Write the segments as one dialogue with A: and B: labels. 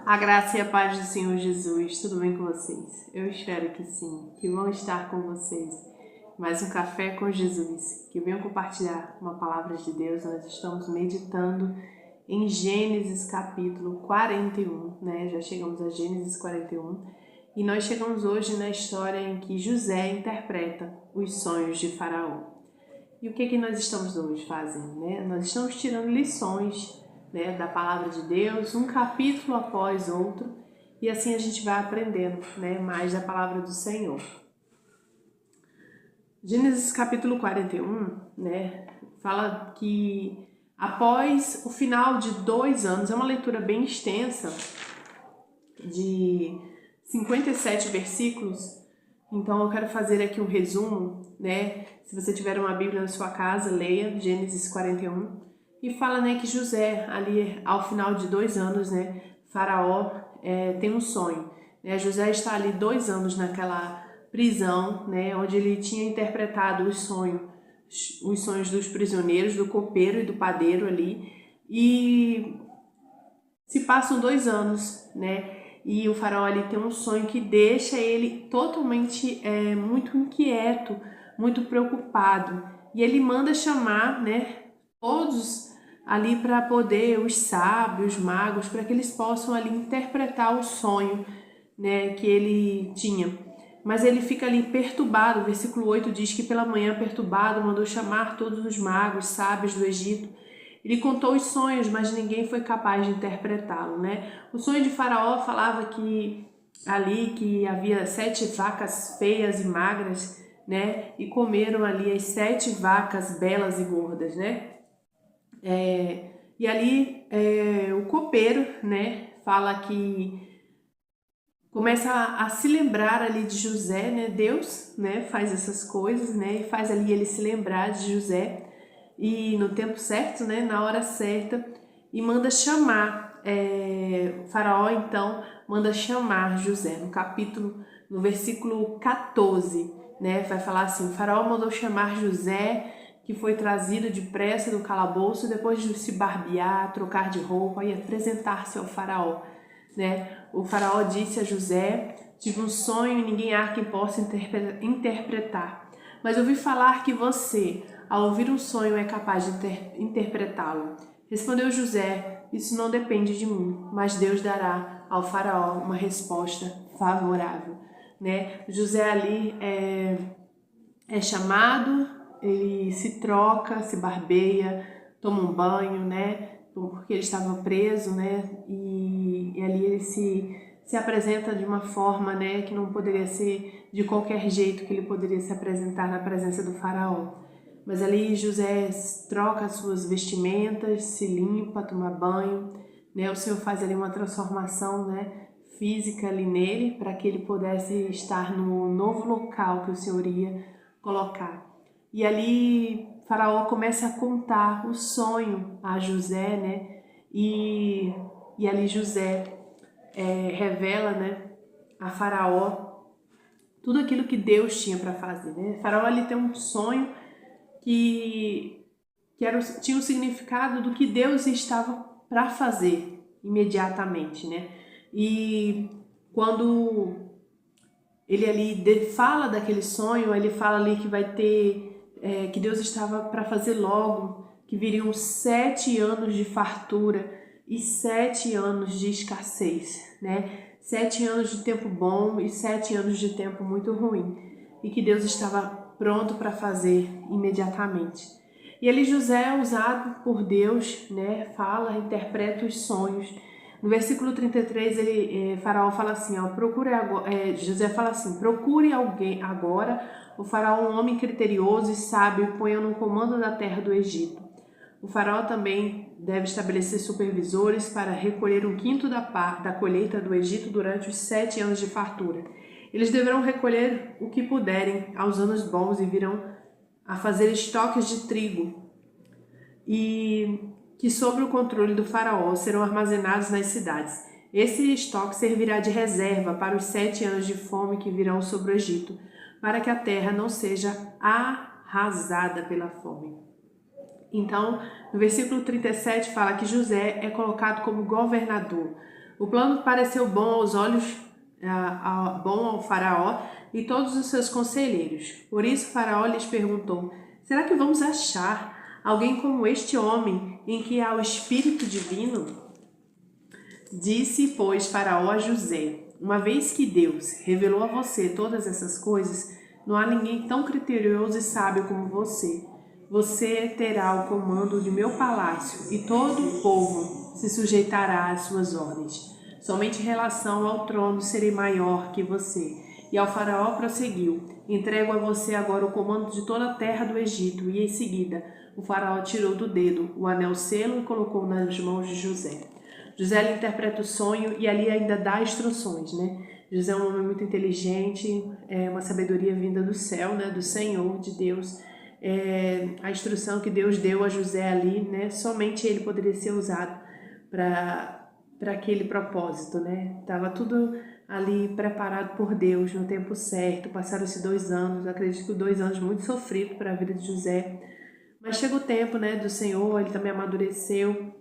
A: A graça e a paz do Senhor Jesus, tudo bem com vocês? Eu espero que sim, que vão estar com vocês. Mais um Café com Jesus, que venham compartilhar uma palavra de Deus. Nós estamos meditando em Gênesis capítulo 41, né? Já chegamos a Gênesis 41 e nós chegamos hoje na história em que José interpreta os sonhos de Faraó. E o que nós estamos hoje fazendo, né? Nós estamos tirando lições, né, da palavra de Deus, um capítulo após outro, e assim a gente vai aprendendo, né, mais da palavra do Senhor. Gênesis capítulo 41, né, fala que após o final de 2 anos, é uma leitura bem extensa, de 57 versículos, então eu quero fazer aqui um resumo, né, se você tiver uma Bíblia na sua casa, leia Gênesis 41, e fala, né, que José, ali ao final de 2 anos, né, Faraó tem um sonho. Né? José está ali 2 anos naquela prisão, né, onde ele tinha interpretado os sonhos dos prisioneiros, do copeiro e do padeiro ali. E se passam 2 anos, né, e o Faraó ali tem um sonho que deixa ele totalmente muito inquieto, muito preocupado. E ele manda chamar, né, todos ali para poder, os sábios, os magos, para que eles possam ali interpretar o sonho, né, que ele tinha. Mas ele fica ali perturbado, o versículo 8 diz que pela manhã perturbado mandou chamar todos os magos, sábios do Egito. Ele contou os sonhos, mas ninguém foi capaz de interpretá-lo, né? O sonho de Faraó falava que havia 7 vacas feias e magras, né? E comeram ali as 7 vacas belas e gordas, né? E ali o copeiro, né, fala que começa a se lembrar ali de José, né? Deus, né, faz essas coisas, né, e faz ali ele se lembrar de José e no tempo certo, né, na hora certa, e manda chamar Faraó. Então manda chamar José no versículo 14, né, vai falar assim: Faraó mandou chamar José, que foi trazido depressa do calabouço, depois de se barbear, trocar de roupa e apresentar-se ao Faraó. Né? O Faraó disse a José: tive um sonho e ninguém há quem possa interpretar. Mas ouvi falar que você, ao ouvir um sonho, é capaz de interpretá-lo. Respondeu José: isso não depende de mim, mas Deus dará ao Faraó uma resposta favorável. Né? José ali é chamado, ele se troca, se barbeia, toma um banho, né, porque ele estava preso, né, e ali ele se apresenta de uma forma, né, que não poderia ser de qualquer jeito que ele poderia se apresentar na presença do faraó. Mas ali José troca as suas vestimentas, se limpa, toma banho, né, o Senhor faz ali uma transformação, né, física ali nele, para que ele pudesse estar no novo local que o Senhor ia colocar. E ali Faraó começa a contar o sonho a José, né? E ali José revela, né, a Faraó tudo aquilo que Deus tinha para fazer, né? Faraó ali tem um sonho que tinha o significado do que Deus estava para fazer imediatamente, né? E quando ele ali fala daquele sonho, ele fala ali que vai ter, que Deus estava para fazer logo, que viriam 7 anos de fartura e 7 anos de escassez, né? 7 anos de tempo bom e 7 anos de tempo muito ruim, e que Deus estava pronto para fazer imediatamente. E ali José é usado por Deus, né? Fala, interpreta os sonhos. No versículo 33, Faraó fala assim, ó, José fala assim: procure alguém agora, o Faraó, um homem criterioso e sábio, e ponha no comando da terra do Egito. O Faraó também deve estabelecer supervisores para recolher 1/5 da colheita do Egito durante os 7 anos de fartura. Eles deverão recolher o que puderem aos anos bons e virão a fazer estoques de trigo, e que sob o controle do faraó serão armazenados nas cidades. Esse estoque servirá de reserva para os 7 anos de fome que virão sobre o Egito, para que a terra não seja arrasada pela fome. Então, no versículo 37 fala que José é colocado como governador. O plano pareceu bom aos olhos, bom ao faraó e todos os seus conselheiros. Por isso faraó lhes perguntou: será que vamos achar alguém como este homem em que há o Espírito Divino? Disse, pois, faraó a José: uma vez que Deus revelou a você todas essas coisas, não há ninguém tão criterioso e sábio como você. Você terá o comando de meu palácio e todo o povo se sujeitará às suas ordens. Somente em relação ao trono serei maior que você. E ao faraó prosseguiu: entrego a você agora o comando de toda a terra do Egito. E em seguida o faraó tirou do dedo o anel selo e colocou nas mãos de José. José lhe interpreta o sonho e ali ainda dá instruções, né? José é um homem muito inteligente, é uma sabedoria vinda do céu, né? Do Senhor, de Deus. A instrução que Deus deu a José ali, né? Somente ele poderia ser usado para aquele propósito, né? Tava tudo ali preparado por Deus no tempo certo. Passaram-se 2 anos, acredito que 2 anos muito sofridos para a vida de José. Mas chega o tempo, né, do Senhor, ele também amadureceu.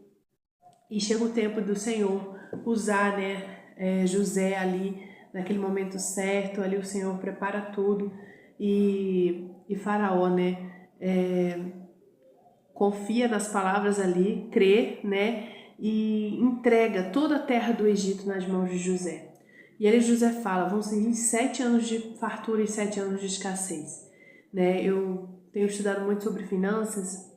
A: E chega o tempo do Senhor usar, né, José ali naquele momento certo. Ali o Senhor prepara tudo e Faraó, né, confia nas palavras ali, crê, né, e entrega toda a terra do Egito nas mãos de José. E aí José fala: vão seguir 7 anos de fartura e 7 anos de escassez, né? Eu tenho estudado muito sobre finanças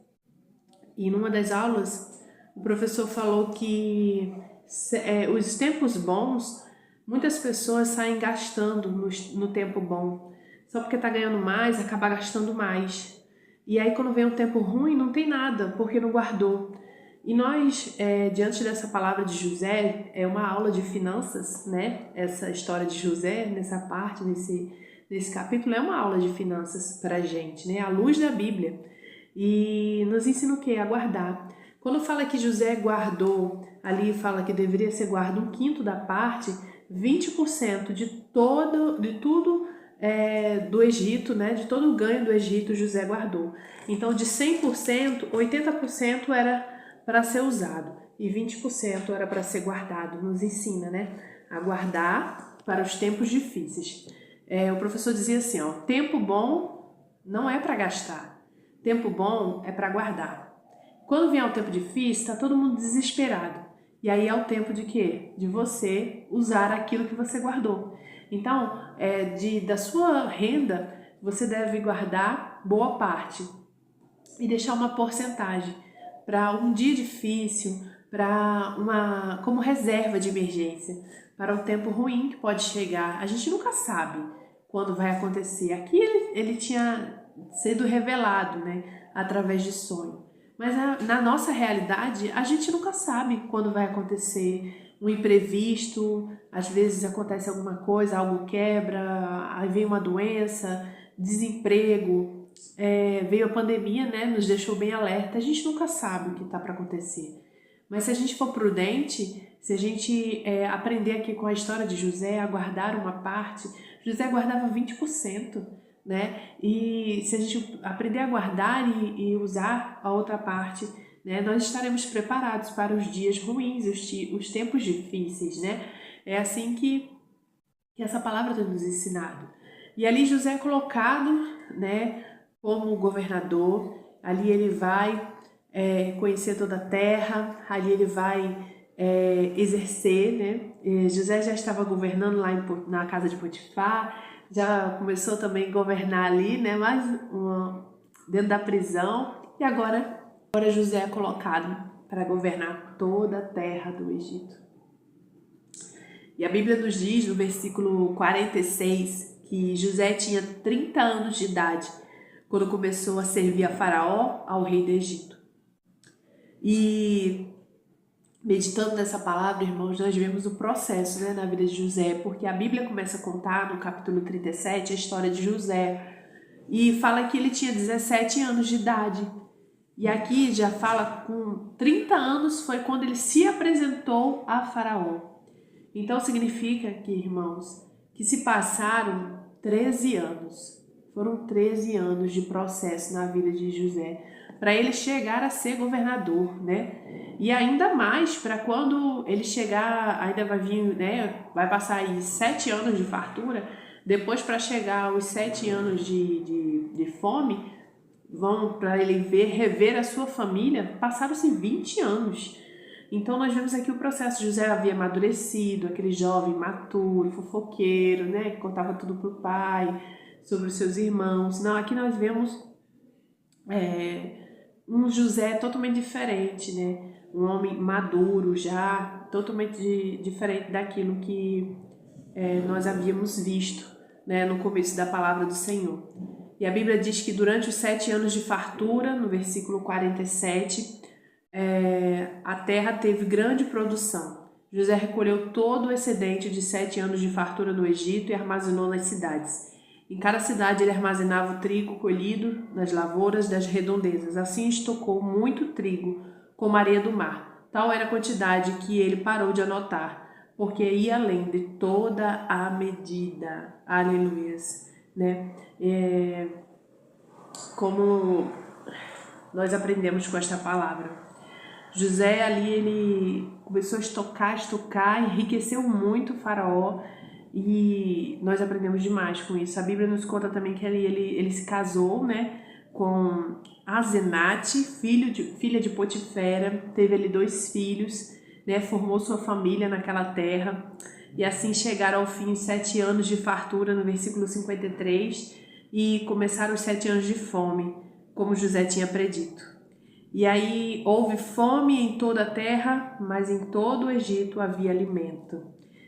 A: e numa das aulas o professor falou que os tempos bons, muitas pessoas saem gastando no tempo bom. Só porque está ganhando mais, acaba gastando mais. E aí quando vem um tempo ruim, não tem nada, porque não guardou. E nós, diante dessa palavra de José, é uma aula de finanças, né? Essa história de José, nessa parte, nesse capítulo, é uma aula de finanças para a gente, né? À luz da Bíblia. E nos ensina o quê? A guardar. Quando fala que José guardou, ali fala que deveria ser guardado 1/5 da parte, 20% de tudo do Egito, né? De todo o ganho do Egito, José guardou. Então, de 100%, 80% era para ser usado e 20% era para ser guardado. Nos ensina, né, a guardar para os tempos difíceis. O professor dizia assim, ó: tempo bom não é para gastar, tempo bom é para guardar. Quando vier o tempo difícil, está todo mundo desesperado. E aí é o tempo de quê? De você usar aquilo que você guardou. Então, da sua renda, você deve guardar boa parte e deixar uma porcentagem para um dia difícil, como reserva de emergência, para um tempo ruim que pode chegar. A gente nunca sabe quando vai acontecer. Aqui ele tinha sido revelado, né, através de sonho. Mas na nossa realidade, a gente nunca sabe quando vai acontecer um imprevisto. Às vezes acontece alguma coisa, algo quebra, aí vem uma doença, desemprego, veio a pandemia, né, nos deixou bem alerta. A gente nunca sabe o que está para acontecer. Mas se a gente for prudente, se a gente aprender aqui com a história de José, a guardar uma parte, José guardava 20%. Né? E se a gente aprender a guardar e usar a outra parte, né, nós estaremos preparados para os dias ruins, os tempos difíceis, né? É assim que essa palavra tem nos ensinado. E ali José é colocado, né, como governador. Ali ele vai conhecer toda a terra, ali ele vai exercer, né? José já estava governando lá na casa de Potifar, já começou também a governar ali, né? Dentro da prisão. E agora José é colocado para governar toda a terra do Egito. E a Bíblia nos diz, no versículo 46, que José tinha 30 anos de idade quando começou a servir a Faraó, ao rei do Egito. E meditando nessa palavra, irmãos, nós vemos o processo, né, na vida de José, porque a Bíblia começa a contar no capítulo 37 a história de José e fala que ele tinha 17 anos de idade. E aqui já fala com 30 anos foi quando ele se apresentou a Faraó. Então significa que, irmãos, que se passaram 13 anos. Foram 13 anos de processo na vida de José. para ele chegar a ser governador, né? E ainda mais para quando ele chegar, ainda vai vir, né? Vai passar aí 7 anos de fartura, depois para chegar aos 7 anos de fome, vão para ele rever a sua família, passaram-se 20 anos. Então nós vemos aqui o processo. José havia amadurecido, aquele jovem maturo, fofoqueiro, né, que contava tudo para o pai, sobre os seus irmãos. Não, aqui nós vemos um José totalmente diferente, né, um homem maduro já, totalmente diferente daquilo que nós havíamos visto, né, no começo da palavra do Senhor. E a Bíblia diz que durante os 7 anos de fartura, no versículo 47, a terra teve grande produção. José recolheu todo o excedente de 7 anos de fartura no Egito e armazenou nas cidades. Em cada cidade ele armazenava o trigo colhido nas lavouras das redondezas. Assim estocou muito trigo, como a areia do mar. Tal era a quantidade que ele parou de anotar, porque ia além de toda a medida. Aleluias, né? Como nós aprendemos com esta palavra. José ali, ele começou a estocar, enriqueceu muito o faraó, e nós aprendemos demais com isso. A Bíblia nos conta também que ele se casou, né, com Asenate, filha de Potifera, teve ali 2 filhos, né, formou sua família naquela terra, e assim chegaram ao fim os 7 anos de fartura, no versículo 53, e começaram os 7 anos de fome, como José tinha predito. E aí houve fome em toda a terra, mas em todo o Egito havia alimento,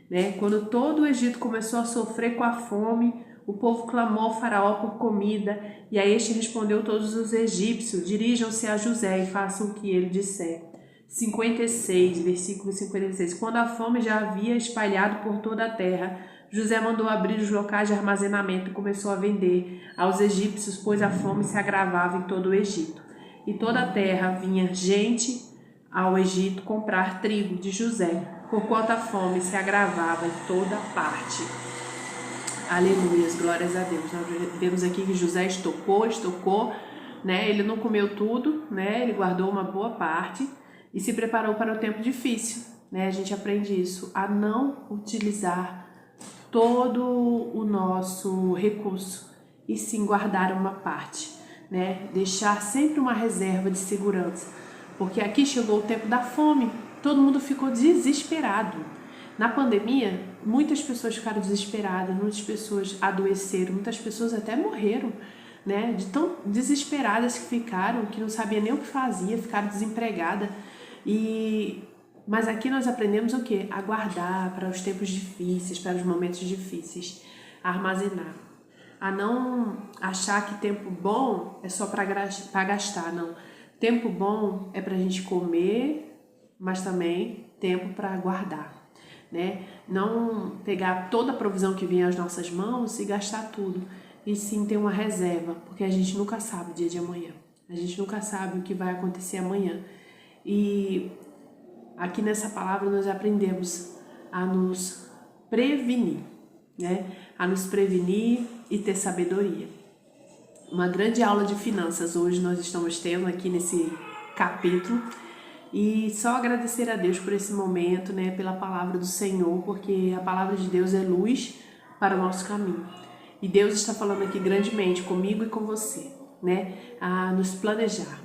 A: né? Quando todo o Egito começou a sofrer com a fome, o povo clamou ao faraó por comida, e a este respondeu todos os egípcios: dirijam-se a José e façam o que ele disser. 56, versículo 56. Quando a fome já havia espalhado por toda a terra, José mandou abrir os locais de armazenamento e começou a vender aos egípcios, pois a fome se agravava em todo o Egito. E toda a terra vinha gente ao Egito comprar trigo de José, porquanto a fome se agravava em toda parte. Aleluias, glórias a Deus. Nós vemos aqui que José estocou, né? Ele não comeu tudo, né? Ele guardou uma boa parte e se preparou para o tempo difícil, né? A gente aprende isso, a não utilizar todo o nosso recurso e sim guardar uma parte, né? Deixar sempre uma reserva de segurança, porque aqui chegou o tempo da fome, todo mundo ficou desesperado. Na pandemia, muitas pessoas ficaram desesperadas, muitas pessoas adoeceram, muitas pessoas até morreram, né? De tão desesperadas que ficaram, que não sabiam nem o que fazia, ficaram desempregadas. Mas aqui nós aprendemos o quê? A guardar para os tempos difíceis, para os momentos difíceis, a armazenar. A não achar que tempo bom é só para gastar, não. Tempo bom é para a gente comer, mas também tempo para guardar, né? Não pegar toda a provisão que vem às nossas mãos e gastar tudo, e sim ter uma reserva, porque a gente nunca sabe o dia de amanhã. A gente nunca sabe o que vai acontecer amanhã. E aqui nessa palavra nós aprendemos a nos prevenir, né? A nos prevenir e ter sabedoria. Uma grande aula de finanças hoje nós estamos tendo aqui nesse capítulo, e só agradecer a Deus por esse momento, né? Pela palavra do Senhor, porque a palavra de Deus é luz para o nosso caminho. E Deus está falando aqui grandemente comigo e com você, né? A nos planejar,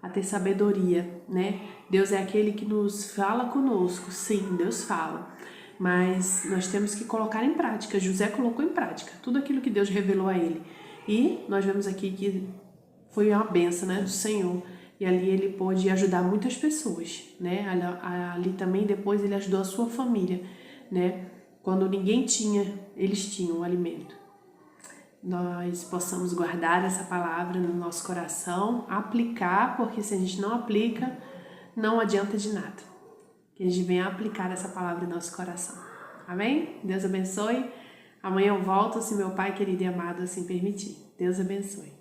A: a ter sabedoria, né? Deus é aquele que nos fala conosco, sim, Deus fala, mas nós temos que colocar em prática. José colocou em prática tudo aquilo que Deus revelou a ele, e nós vemos aqui que foi uma bênção, né, do Senhor, e ali ele pôde ajudar muitas pessoas, né? Ali também depois ele ajudou a sua família, né? Quando ninguém tinha, eles tinham o alimento. Nós possamos guardar essa palavra no nosso coração, aplicar, porque se a gente não aplica, não adianta de nada. Que a gente venha aplicar essa palavra no nosso coração. Amém? Deus abençoe. Amanhã eu volto, se meu Pai querido e amado assim permitir. Deus abençoe.